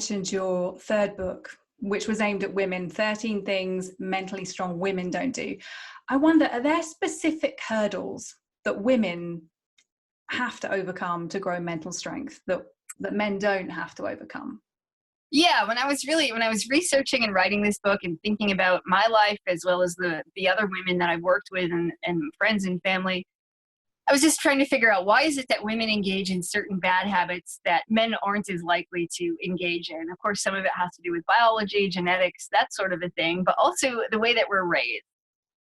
mentioned your third book, which was aimed at women, 13 Things Mentally Strong Women Don't Do. I wonder, are there specific hurdles that women have to overcome to grow mental strength that men don't have to overcome? Yeah, when I was researching and writing this book and thinking about my life as well as the other women that I've worked with and friends and family, I was just trying to figure out, why is it that women engage in certain bad habits that men aren't as likely to engage in? Of course, some of it has to do with biology, genetics, that sort of a thing, but also the way that we're raised.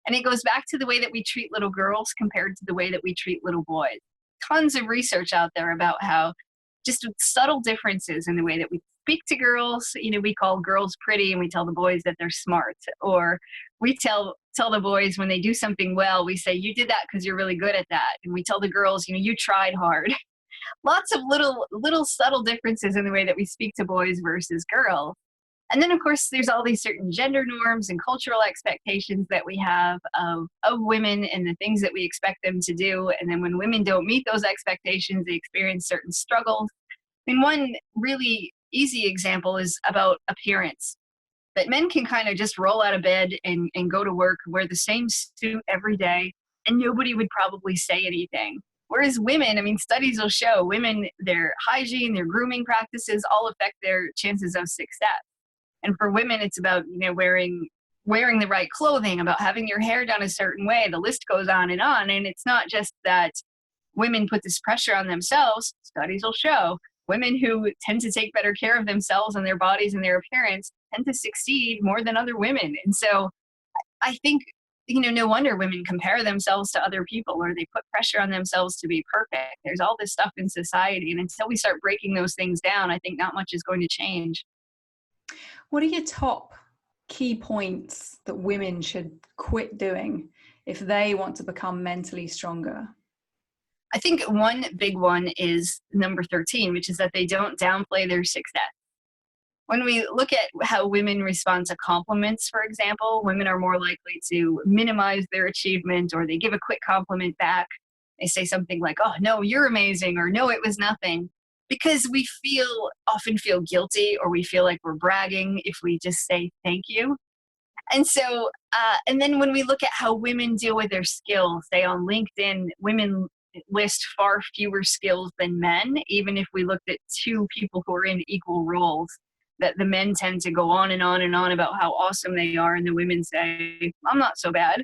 And it goes back to the way that we treat little girls compared to the way that we treat little boys. Tons of research out there about how just subtle differences in the way that we speak to girls. You know, we call girls pretty and we tell the boys that they're smart. Or we tell the boys when they do something well, we say, you did that because you're really good at that. And we tell the girls, you know, you tried hard. Lots of little subtle differences in the way that we speak to boys versus girls. And then, of course, there's all these certain gender norms and cultural expectations that we have of women and the things that we expect them to do. And then when women don't meet those expectations, they experience certain struggles. I mean, one really easy example is about appearance. That men can kind of just roll out of bed and go to work, wear the same suit every day, and nobody would probably say anything. Whereas women, I mean, studies will show women, their hygiene, their grooming practices all affect their chances of success. And for women, it's about, you know, wearing the right clothing, about having your hair done a certain way. The list goes on. And it's not just that women put this pressure on themselves. Studies will show women who tend to take better care of themselves and their bodies and their appearance tend to succeed more than other women. And so I think, you know, no wonder women compare themselves to other people, or they put pressure on themselves to be perfect. There's all this stuff in society. And until we start breaking those things down, I think not much is going to change. What are your top key points that women should quit doing if they want to become mentally stronger? I think one big one is number 13, which is that they don't downplay their success. When we look at how women respond to compliments, for example, women are more likely to minimize their achievement, or they give a quick compliment back. They say something like, oh, no, you're amazing, or no, it was nothing. Because we often feel guilty, or we feel like we're bragging if we just say thank you. And so, and then when we look at how women deal with their skills, say on LinkedIn, women list far fewer skills than men, even if we looked at two people who are in equal roles, that the men tend to go on and on and on about how awesome they are, and the women say, I'm not so bad.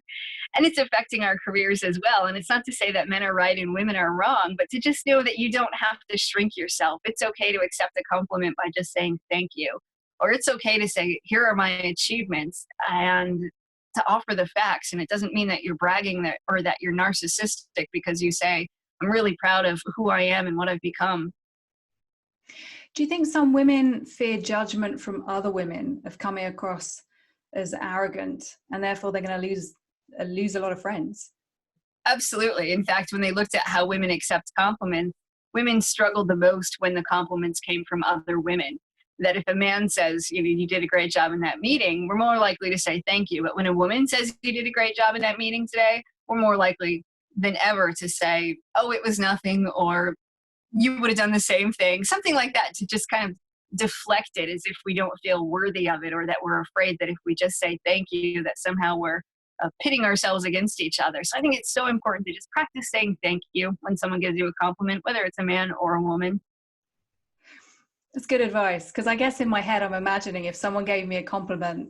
And it's affecting our careers as well. And it's not to say that men are right and women are wrong, but to just know that you don't have to shrink yourself. It's okay to accept a compliment by just saying thank you. Or it's okay to say, here are my achievements, and to offer the facts. And it doesn't mean that you're bragging that, or that you're narcissistic because you say, I'm really proud of who I am and what I've become. Do you think some women fear judgment from other women of coming across as arrogant, and therefore they're going to lose a lot of friends? Absolutely. In fact, when they looked at how women accept compliments, women struggled the most when the compliments came from other women. That if a man says, you know, you did a great job in that meeting, we're more likely to say thank you. But when a woman says you did a great job in that meeting today, we're more likely than ever to say, oh, it was nothing, or you would have done the same thing, something like that, to just kind of deflect it as if we don't feel worthy of it, or that we're afraid that if we just say thank you, that somehow we're pitting ourselves against each other. So I think it's so important to just practice saying thank you when someone gives you a compliment, whether it's a man or a woman. That's good advice, because I guess in my head I'm imagining if someone gave me a compliment,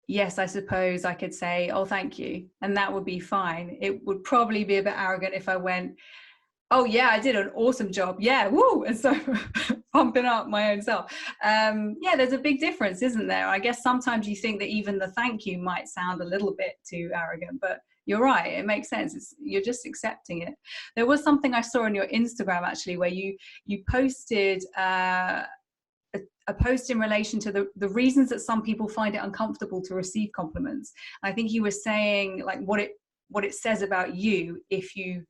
yes, I suppose I could say, oh, thank you, and that would be fine. It would probably be a bit arrogant if I went, oh yeah, I did an awesome job, yeah, woo, and so pumping up my own self. Yeah, there's a big difference, isn't there? I guess sometimes you think that even the thank you might sound a little bit too arrogant, but you're right, it makes sense. You're just accepting it. There was something I saw on your Instagram actually where you posted a post in relation to the reasons that some people find it uncomfortable to receive compliments. I think you were saying like what it says about you if you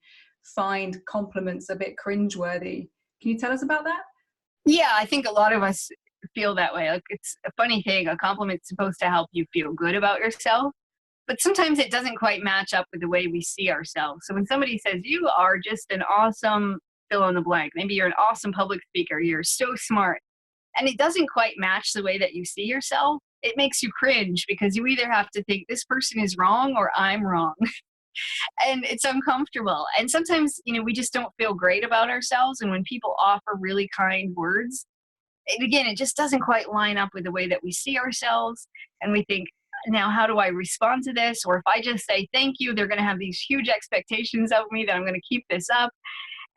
find compliments a bit cringeworthy. Can you tell us about that? Yeah, I think a lot of us feel that way. Like, it's a funny thing. A compliment's supposed to help you feel good about yourself, but sometimes it doesn't quite match up with the way we see ourselves. So when somebody says you are just an awesome fill in the blank, maybe you're an awesome public speaker, you're so smart, and it doesn't quite match the way that you see yourself, it makes you cringe because you either have to think this person is wrong or I'm wrong. And it's uncomfortable. And sometimes, we just don't feel great about ourselves. And when people offer really kind words, again, it just doesn't quite line up with the way that we see ourselves. And we think, now how do I respond to this? Or if I just say thank you, they're going to have these huge expectations of me that I'm going to keep this up.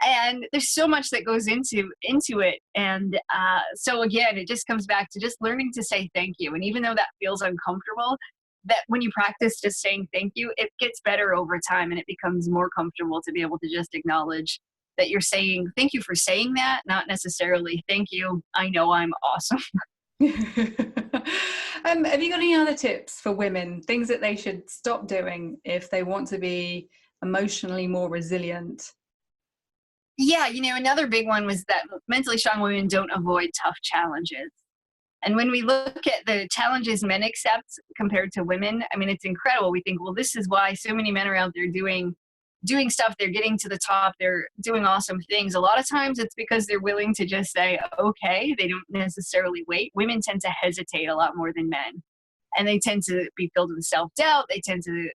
And there's so much that goes into it. And so again, it just comes back to just learning to say thank you. And even though that feels uncomfortable, that when you practice just saying thank you, it gets better over time, and it becomes more comfortable to be able to just acknowledge that you're saying thank you for saying that, not necessarily thank you, I know I'm awesome. Have you got any other tips for women, things that they should stop doing if they want to be emotionally more resilient? Yeah, another big one was that mentally strong women don't avoid tough challenges. And when we look at the challenges men accept compared to women, I mean, it's incredible. We think, well, this is why so many men are out there doing stuff. They're getting to the top. They're doing awesome things. A lot of times it's because they're willing to just say, okay, they don't necessarily wait. Women tend to hesitate a lot more than men. And they tend to be filled with self-doubt. They tend to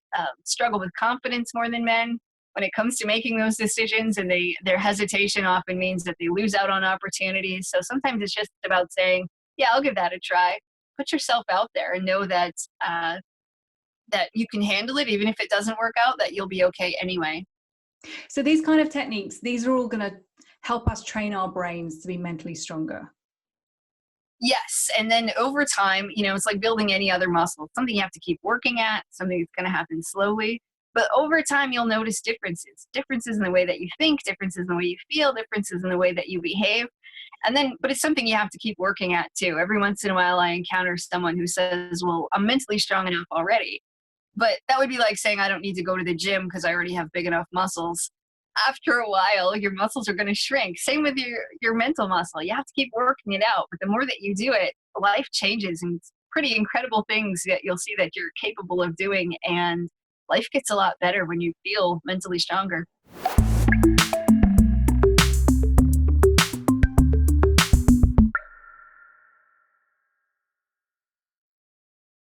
struggle with confidence more than men when it comes to making those decisions. And their hesitation often means that they lose out on opportunities. So sometimes it's just about saying, yeah, I'll give that a try. Put yourself out there and know that that you can handle it, even if it doesn't work out, that you'll be okay anyway. So these kind of techniques, these are all going to help us train our brains to be mentally stronger. Yes. And then over time, it's like building any other muscle. It's something you have to keep working at, something that's going to happen slowly. But over time, you'll notice differences in the way that you think, differences in the way you feel, differences in the way that you behave. But it's something you have to keep working at too. Every once in a while, I encounter someone who says, well, I'm mentally strong enough already. But that would be like saying, I don't need to go to the gym because I already have big enough muscles. After a while, your muscles are going to shrink. Same with your mental muscle. You have to keep working it out. But the more that you do it, life changes, and it's pretty incredible things that you'll see that you're capable of doing. And life gets a lot better when you feel mentally stronger.